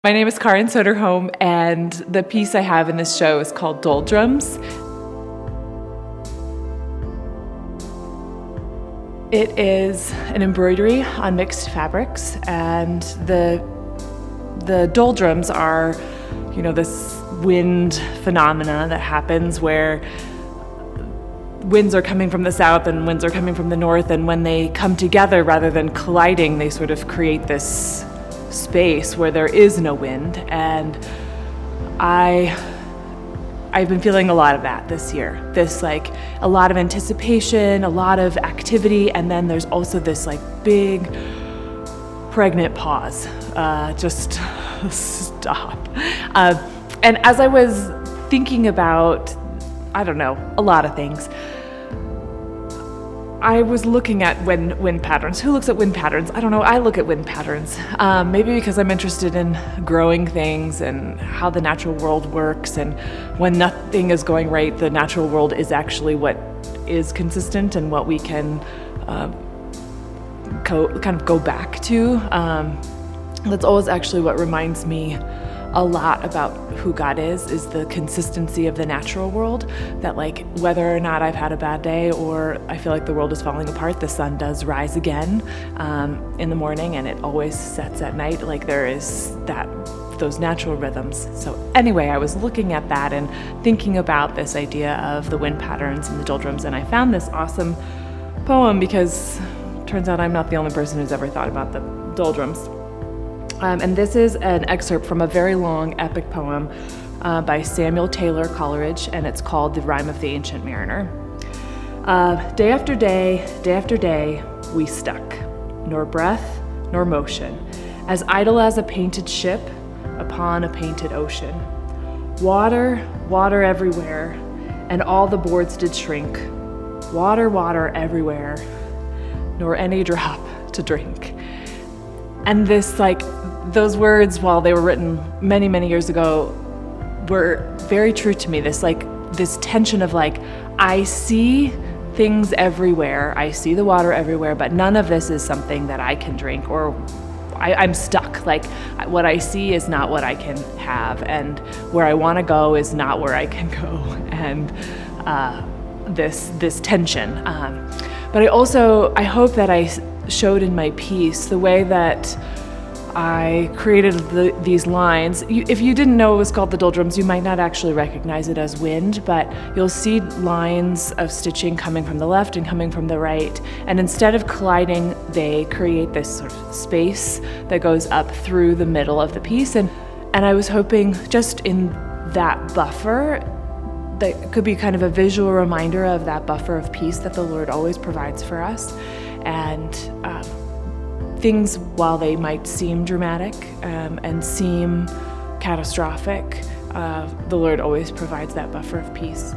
My name is Karin Soderholm, and the piece I have in this show is called Doldrums. It is an embroidery on mixed fabrics, and the doldrums are, this wind phenomena that happens where winds are coming from the south and winds are coming from the north, and when they come together rather than colliding, they sort of create this space where there is no wind. And I've been feeling a lot of that this year. A lot of anticipation, a lot of activity, and then there's also this big pregnant pause. Just stop. And as I was thinking about, a lot of things, I was looking at wind patterns. Who looks at wind patterns? I don't know. I look at wind patterns. Maybe because I'm interested in growing things and how the natural world works. And when nothing is going right, the natural world is actually what is consistent and what we can go back to. That's always actually what reminds me a lot about who God is the consistency of the natural world, that whether or not I've had a bad day or I feel like the world is falling apart, the sun does rise again in the morning, and it always sets at night. There is those natural rhythms. So anyway, I was looking at that and thinking about this idea of the wind patterns and the doldrums, and I found this awesome poem because it turns out I'm not the only person who's ever thought about the doldrums. And this is an excerpt from a very long epic poem by Samuel Taylor Coleridge, and it's called The Rime of the Ancient Mariner. Day after day, we stuck, nor breath, nor motion, as idle as a painted ship upon a painted ocean. Water, water everywhere, and all the boards did shrink. Water, water everywhere, nor any drop to drink. And those words, while they were written many, many years ago, were very true to me. This tension of I see things everywhere, I see the water everywhere, but none of this is something that I can drink, or I'm stuck. What I see is not what I can have, and where I want to go is not where I can go, and this tension. But I hope that I showed in my piece the way that I created these lines. If you didn't know it was called the doldrums, you might not actually recognize it as wind, but you'll see lines of stitching coming from the left and coming from the right. And instead of colliding, they create this sort of space that goes up through the middle of the piece. And I was hoping just in that buffer, that could be kind of a visual reminder of that buffer of peace that the Lord always provides for us. And things, while they might seem dramatic and seem catastrophic, the Lord always provides that buffer of peace.